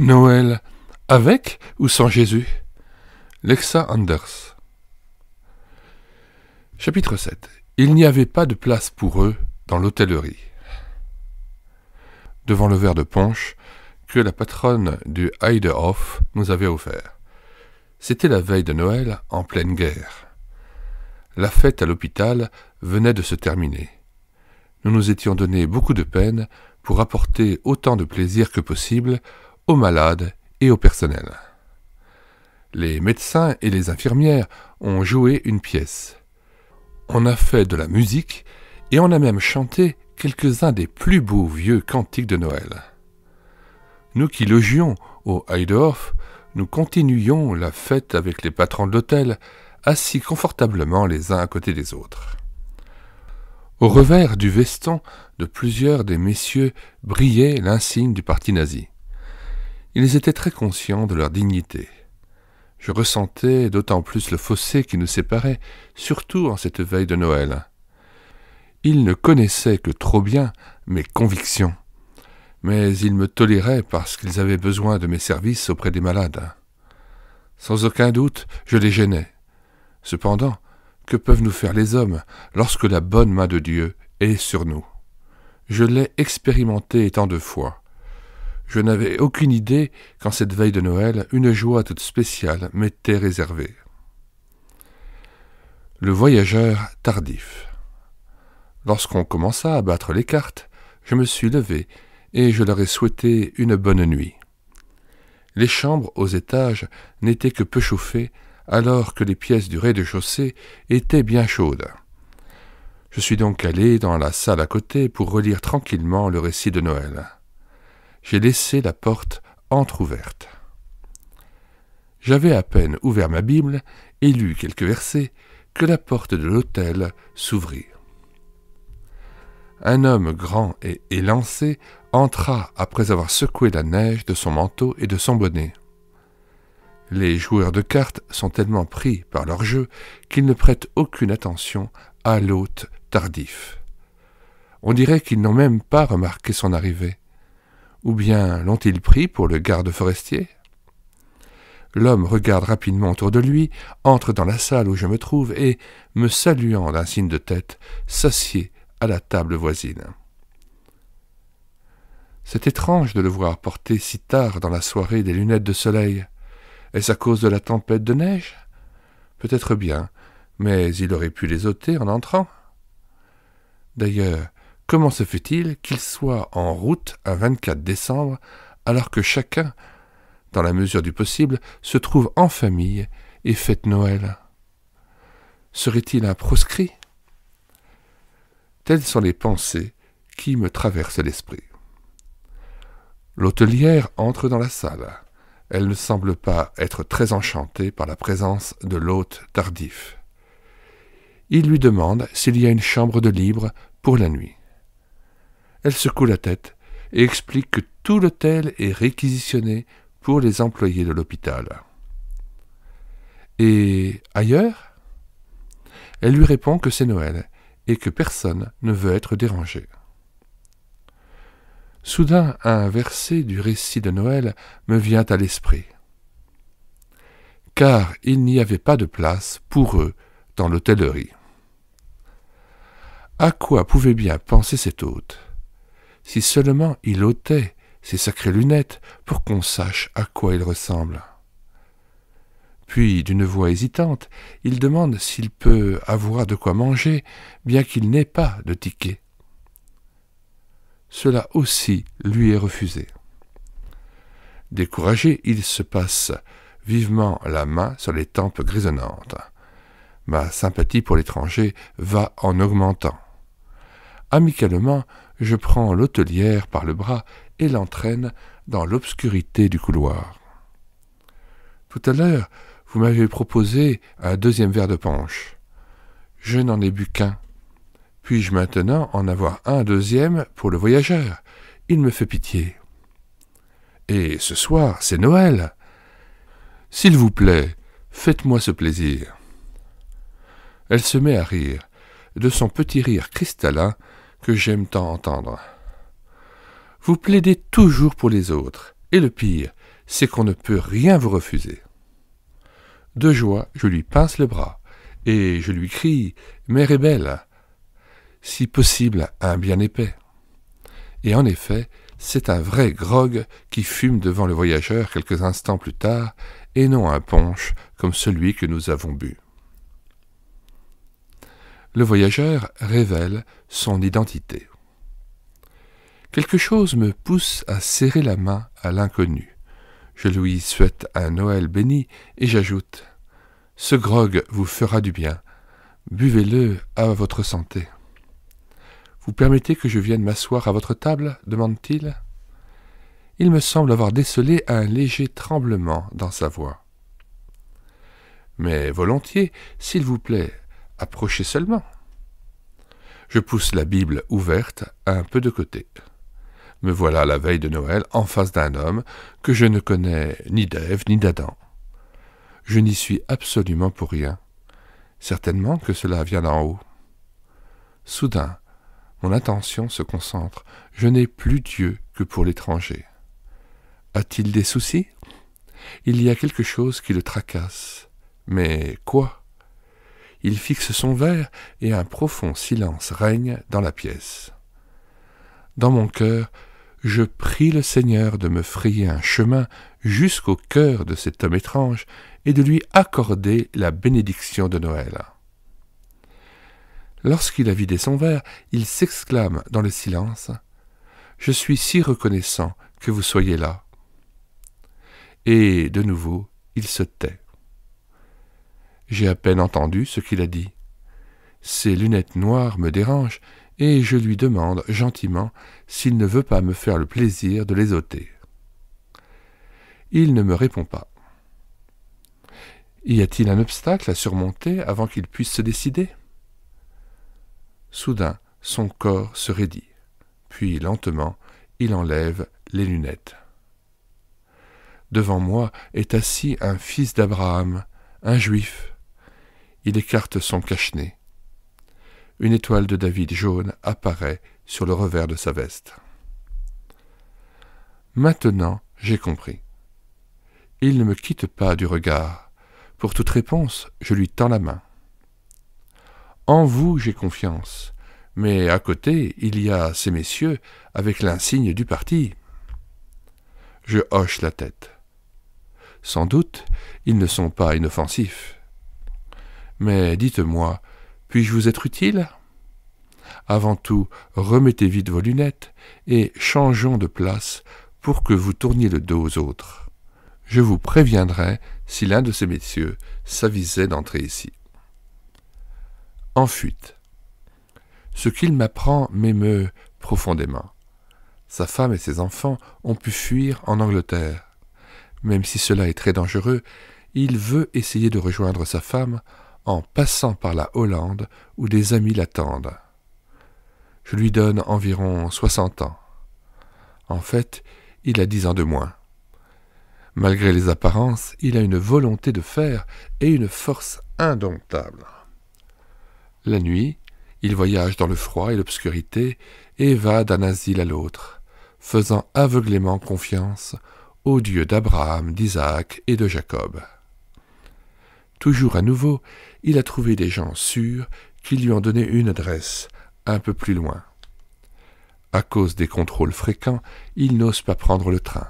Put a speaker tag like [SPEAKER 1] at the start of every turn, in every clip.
[SPEAKER 1] Noël avec ou sans Jésus? Lexa Anders. Chapitre 7. Il n'y avait pas de place pour eux dans l'hôtellerie. Devant le verre de punch que la patronne du Heidehof nous avait offert. C'était la veille de Noël en pleine guerre. La fête à l'hôpital venait de se terminer. Nous nous étions donné beaucoup de peine pour apporter autant de plaisir que possible aux malades et au personnel. Les médecins et les infirmières ont joué une pièce. On a fait de la musique et on a même chanté quelques-uns des plus beaux vieux cantiques de Noël. Nous qui logions au Heidehof, nous continuions la fête avec les patrons de l'hôtel, assis confortablement les uns à côté des autres. Au revers du veston de plusieurs des messieurs brillait l'insigne du parti nazi. Ils étaient très conscients de leur dignité. Je ressentais d'autant plus le fossé qui nous séparait, surtout en cette veille de Noël. Ils ne connaissaient que trop bien mes convictions, mais ils me toléraient parce qu'ils avaient besoin de mes services auprès des malades. Sans aucun doute, je les gênais. Cependant, que peuvent nous faire les hommes lorsque la bonne main de Dieu est sur nous? Je l'ai expérimenté tant de fois. Je n'avais aucune idée qu'en cette veille de Noël, une joie toute spéciale m'était réservée. Le voyageur tardif. Lorsqu'on commença à battre les cartes, je me suis levé et je leur ai souhaité une bonne nuit. Les chambres aux étages n'étaient que peu chauffées, alors que les pièces du rez-de-chaussée étaient bien chaudes. Je suis donc allé dans la salle à côté pour relire tranquillement le récit de Noël. J'ai laissé la porte entr'ouverte. J'avais à peine ouvert ma Bible et lu quelques versets que la porte de l'hôtel s'ouvrit. Un homme grand et élancé entra après avoir secoué la neige de son manteau et de son bonnet. Les joueurs de cartes sont tellement pris par leur jeu qu'ils ne prêtent aucune attention à l'hôte tardif. On dirait qu'ils n'ont même pas remarqué son arrivée. Ou bien l'ont-ils pris pour le garde forestier? L'homme regarde rapidement autour de lui, entre dans la salle où je me trouve et, me saluant d'un signe de tête, s'assied à la table voisine. C'est étrange de le voir porter si tard dans la soirée des lunettes de soleil. Est-ce à cause de la tempête de neige? Peut-être bien, mais il aurait pu les ôter en entrant. D'ailleurs, comment se fait-il qu'il soit en route un 24 décembre, alors que chacun, dans la mesure du possible, se trouve en famille et fête Noël? Serait-il un proscrit? Telles sont les pensées qui me traversent l'esprit. L'hôtelière entre dans la salle. Elle ne semble pas être très enchantée par la présence de l'hôte tardif. Il lui demande s'il y a une chambre de libre pour la nuit. Elle secoue la tête et explique que tout l'hôtel est réquisitionné pour les employés de l'hôpital. Et ailleurs? Elle lui répond que c'est Noël et que personne ne veut être dérangé. Soudain, un verset du récit de Noël me vient à l'esprit. Car il n'y avait pas de place pour eux dans l'hôtellerie. À quoi pouvait bien penser cet hôte? Si seulement il ôtait ses sacrées lunettes pour qu'on sache à quoi il ressemble. Puis, d'une voix hésitante, il demande s'il peut avoir de quoi manger, bien qu'il n'ait pas de ticket. Cela aussi lui est refusé. Découragé, il se passe vivement la main sur les tempes grisonnantes. Ma sympathie pour l'étranger va en augmentant. Amicalement, je prends l'hôtelière par le bras et l'entraîne dans l'obscurité du couloir. Tout à l'heure, vous m'avez proposé un deuxième verre de punch. Je n'en ai bu qu'un. Puis-je maintenant en avoir un deuxième pour le voyageur? Il me fait pitié. Et ce soir, c'est Noël. S'il vous plaît, faites-moi ce plaisir. Elle se met à rire, de son petit rire cristallin que j'aime tant entendre. Vous plaidez toujours pour les autres, et le pire, c'est qu'on ne peut rien vous refuser. De joie, je lui pince le bras, et je lui crie « Mère est belle !» si possible un bien épais. Et en effet, c'est un vrai grog qui fume devant le voyageur quelques instants plus tard, et non un punch comme celui que nous avons bu. Le voyageur révèle son identité. Quelque chose me pousse à serrer la main à l'inconnu. Je lui souhaite un Noël béni et j'ajoute « Ce grog vous fera du bien. Buvez-le à votre santé. » « Vous permettez que je vienne m'asseoir à votre table ?» demande-t-il. Il me semble avoir décelé un léger tremblement dans sa voix. « Mais volontiers, s'il vous plaît, approchez seulement. » Je pousse la Bible ouverte un peu de côté. Me voilà la veille de Noël en face d'un homme que je ne connais ni d'Ève ni d'Adam. Je n'y suis absolument pour rien. Certainement que cela vient d'en haut. Soudain, mon attention se concentre. Je n'ai plus Dieu que pour l'étranger. A-t-il des soucis? Il y a quelque chose qui le tracasse. Mais quoi? Il fixe son verre et un profond silence règne dans la pièce. Dans mon cœur, je prie le Seigneur de me frayer un chemin jusqu'au cœur de cet homme étrange et de lui accorder la bénédiction de Noël. Lorsqu'il a vidé son verre, il s'exclame dans le silence « Je suis si reconnaissant que vous soyez là. » Et de nouveau, il se tait. J'ai à peine entendu ce qu'il a dit. Ses lunettes noires me dérangent et je lui demande gentiment s'il ne veut pas me faire le plaisir de les ôter. Il ne me répond pas. Y a-t-il un obstacle à surmonter avant qu'il puisse se décider ? Soudain, son corps se raidit, puis lentement, il enlève les lunettes. Devant moi est assis un fils d'Abraham, un juif. Il écarte son cache-nez. Une étoile de David jaune apparaît sur le revers de sa veste. Maintenant, j'ai compris. Il ne me quitte pas du regard. Pour toute réponse, je lui tends la main. En vous, j'ai confiance, mais à côté, il y a ces messieurs avec l'insigne du parti. Je hoche la tête. Sans doute, ils ne sont pas inoffensifs. Mais dites-moi, puis-je vous être utile? Avant tout, remettez vite vos lunettes et changeons de place pour que vous tourniez le dos aux autres. Je vous préviendrai si l'un de ces messieurs s'avisait d'entrer ici. En fuite. Ce qu'il m'apprend m'émeut profondément. Sa femme et ses enfants ont pu fuir en Angleterre. Même si cela est très dangereux, il veut essayer de rejoindre sa femme en passant par la Hollande où des amis l'attendent. Je lui donne environ 60 ans. En fait, il a 10 ans de moins. Malgré les apparences, il a une volonté de fer et une force indomptable. La nuit, il voyage dans le froid et l'obscurité et va d'un asile à l'autre, faisant aveuglément confiance au Dieu d'Abraham, d'Isaac et de Jacob. Toujours à nouveau, il a trouvé des gens sûrs qui lui ont donné une adresse un peu plus loin. À cause des contrôles fréquents, il n'ose pas prendre le train.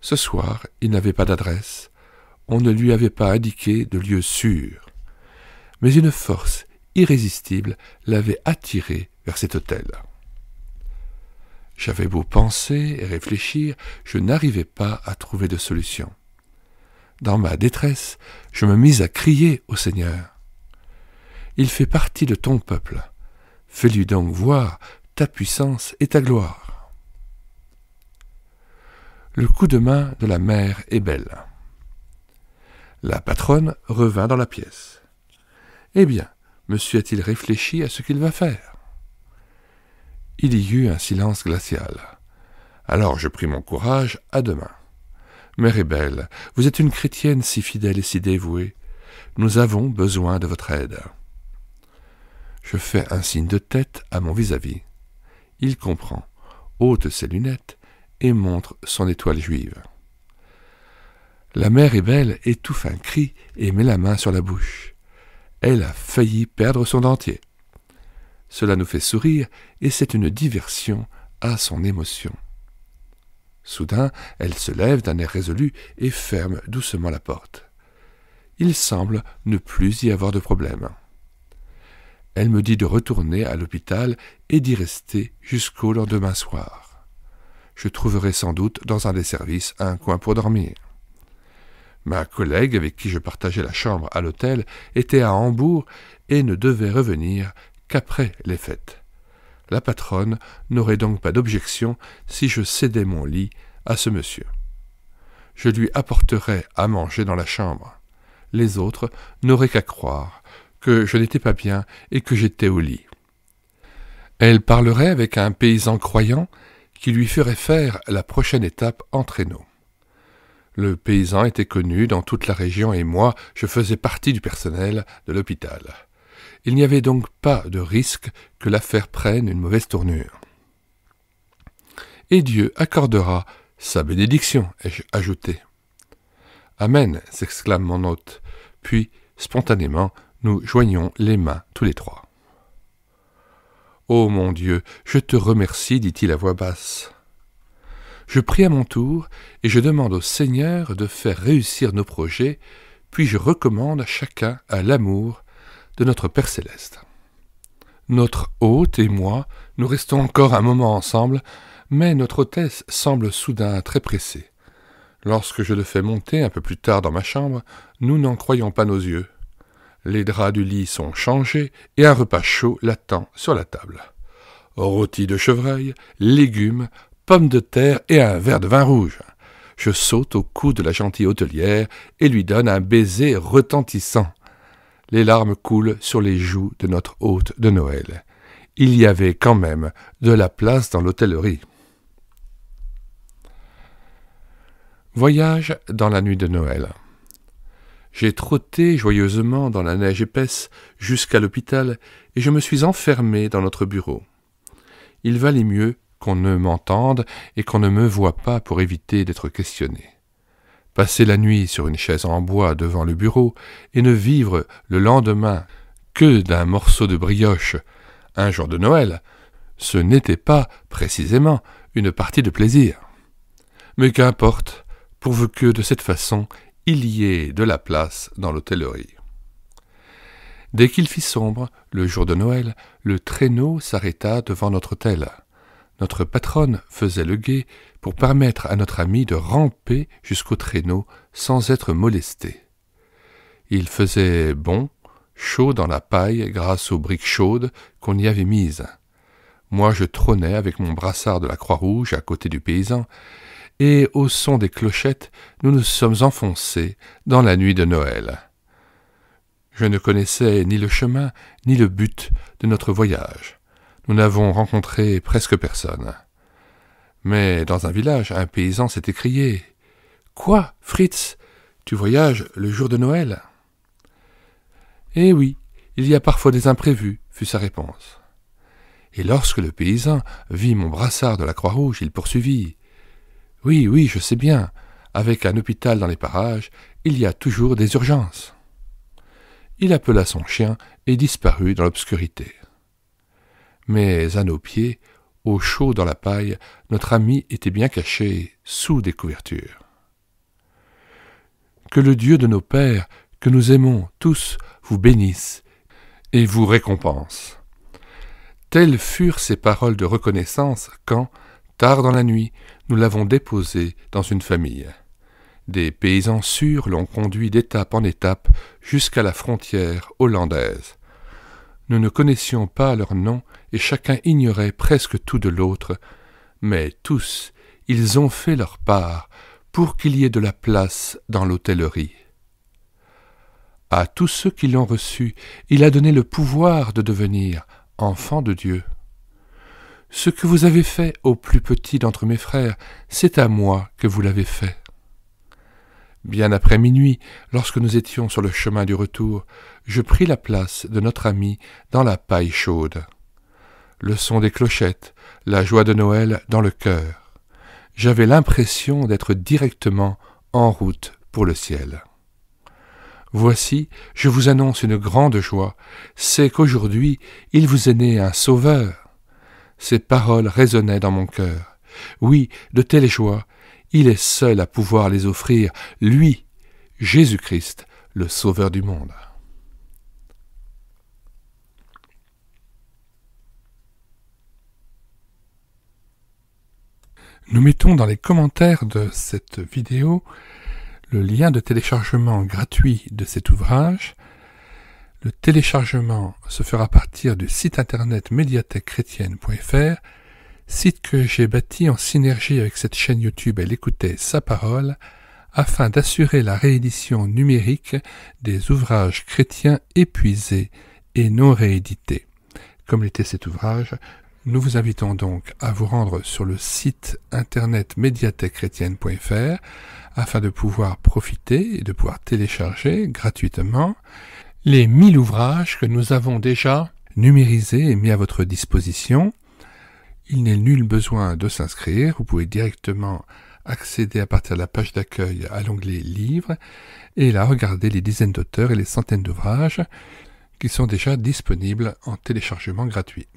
[SPEAKER 1] Ce soir, il n'avait pas d'adresse, on ne lui avait pas indiqué de lieu sûr. Mais une force irrésistible l'avait attiré vers cet hôtel. J'avais beau penser et réfléchir, je n'arrivais pas à trouver de solution. Dans ma détresse, je me mis à crier au Seigneur. « Il fait partie de ton peuple. Fais-lui donc voir ta puissance et ta gloire. » Le coup de main de la mère est belle. La patronne revint dans la pièce. « Eh bien, monsieur a-t-il réfléchi à ce qu'il va faire ?» Il y eut un silence glacial. Alors je pris mon courage à deux mains. « Mère est belle, vous êtes une chrétienne si fidèle et si dévouée. Nous avons besoin de votre aide. » Je fais un signe de tête à mon vis-à-vis. Il comprend, ôte ses lunettes et montre son étoile juive. La mère est belle étouffe un cri et met la main sur la bouche. Elle a failli perdre son dentier. Cela nous fait sourire et c'est une diversion à son émotion. Soudain, elle se lève d'un air résolu et ferme doucement la porte. Il semble ne plus y avoir de problème. Elle me dit de retourner à l'hôpital et d'y rester jusqu'au lendemain soir. Je trouverai sans doute dans un des services un coin pour dormir. Ma collègue avec qui je partageais la chambre à l'hôtel était à Hambourg et ne devait revenir qu'après les fêtes. La patronne n'aurait donc pas d'objection si je cédais mon lit à ce monsieur. Je lui apporterais à manger dans la chambre. Les autres n'auraient qu'à croire que je n'étais pas bien et que j'étais au lit. Elle parlerait avec un paysan croyant qui lui ferait faire la prochaine étape en traîneau. Le paysan était connu dans toute la région et moi, je faisais partie du personnel de l'hôpital. Il n'y avait donc pas de risque que l'affaire prenne une mauvaise tournure. « Et Dieu accordera sa bénédiction », ai-je ajouté. « Amen » s'exclame mon hôte, puis, spontanément, nous joignons les mains tous les trois. « Ô mon Dieu, je te remercie, dit-il à voix basse. Je prie à mon tour et je demande au Seigneur de faire réussir nos projets, puis je recommande chacun à l'amour de notre Père Céleste. Notre hôte et moi, nous restons encore un moment ensemble, mais notre hôtesse semble soudain très pressée. Lorsque je le fais monter un peu plus tard dans ma chambre, nous n'en croyons pas nos yeux. Les draps du lit sont changés et un repas chaud l'attend sur la table. Rôti de chevreuil, légumes, pommes de terre et un verre de vin rouge. Je saute au cou de la gentille hôtelière et lui donne un baiser retentissant. Les larmes coulent sur les joues de notre hôte de Noël. Il y avait quand même de la place dans l'hôtellerie. Voyage dans la nuit de Noël. J'ai trotté joyeusement dans la neige épaisse jusqu'à l'hôpital et je me suis enfermé dans notre bureau. Il valait mieux qu'on ne m'entende et qu'on ne me voie pas pour éviter d'être questionné. Passer la nuit sur une chaise en bois devant le bureau et ne vivre le lendemain que d'un morceau de brioche un jour de Noël, ce n'était pas, précisément, une partie de plaisir. Mais qu'importe, pourvu que, de cette façon, il y ait de la place dans l'hôtellerie. Dès qu'il fit sombre, le jour de Noël, le traîneau s'arrêta devant notre hôtel. Notre patronne faisait le guet pour permettre à notre ami de ramper jusqu'au traîneau sans être molesté. Il faisait bon, chaud dans la paille grâce aux briques chaudes qu'on y avait mises. Moi je trônais avec mon brassard de la Croix-Rouge à côté du paysan, et au son des clochettes, nous nous sommes enfoncés dans la nuit de Noël. Je ne connaissais ni le chemin, ni le but de notre voyage. Nous n'avons rencontré presque personne. Mais dans un village, un paysan s'est écrié « Quoi, Fritz, tu voyages le jour de Noël ?» « Eh oui, il y a parfois des imprévus, » fut sa réponse. Et lorsque le paysan vit mon brassard de la Croix-Rouge, il poursuivit « Oui, oui, je sais bien, avec un hôpital dans les parages, il y a toujours des urgences. » Il appela son chien et disparut dans l'obscurité. Mais à nos pieds, au chaud dans la paille, notre ami était bien caché sous des couvertures. Que le Dieu de nos pères, que nous aimons tous, vous bénisse et vous récompense. Telles furent ces paroles de reconnaissance quand, tard dans la nuit, nous l'avons déposé dans une famille. Des paysans sûrs l'ont conduit d'étape en étape jusqu'à la frontière hollandaise. Nous ne connaissions pas leurs noms et chacun ignorait presque tout de l'autre, mais tous, ils ont fait leur part pour qu'il y ait de la place dans l'hôtellerie. À tous ceux qui l'ont reçu, il a donné le pouvoir de devenir enfants de Dieu. Ce que vous avez fait au plus petit d'entre mes frères, c'est à moi que vous l'avez fait. Bien après minuit, lorsque nous étions sur le chemin du retour, je pris la place de notre ami dans la paille chaude. Le son des clochettes, la joie de Noël dans le cœur. J'avais l'impression d'être directement en route pour le ciel. Voici, je vous annonce une grande joie, c'est qu'aujourd'hui, il vous est né un Sauveur. Ces paroles résonnaient dans mon cœur. Oui, de telles joies, il est seul à pouvoir les offrir, lui, Jésus-Christ, le Sauveur du monde. Nous mettons dans les commentaires de cette vidéo le lien de téléchargement gratuit de cet ouvrage. Le téléchargement se fera à partir du site internet médiathèquechrétienne.fr, site que j'ai bâti en synergie avec cette chaîne YouTube Elle écoutait sa parole, afin d'assurer la réédition numérique des ouvrages chrétiens épuisés et non réédités. Comme l'était cet ouvrage, nous vous invitons donc à vous rendre sur le site internet médiathèquechrétienne.fr afin de pouvoir profiter et de pouvoir télécharger gratuitement les 1000 ouvrages que nous avons déjà numérisés et mis à votre disposition. Il n'est nul besoin de s'inscrire, vous pouvez directement accéder à partir de la page d'accueil à l'onglet Livres et là regarder les dizaines d'auteurs et les centaines d'ouvrages qui sont déjà disponibles en téléchargement gratuit.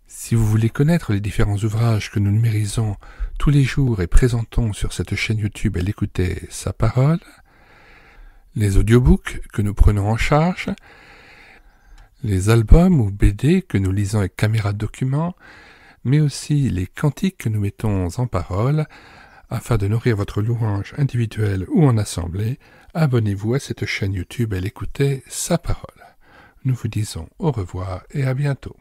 [SPEAKER 1] Si vous voulez connaître les différents ouvrages que nous numérisons tous les jours et présentons sur cette chaîne YouTube Elle écoutait sa parole, les audiobooks que nous prenons en charge, les albums ou BD que nous lisons avec caméra de document, mais aussi les cantiques que nous mettons en parole, afin de nourrir votre louange individuelle ou en assemblée, abonnez-vous à cette chaîne YouTube Elle écoutait sa parole. Nous vous disons au revoir et à bientôt.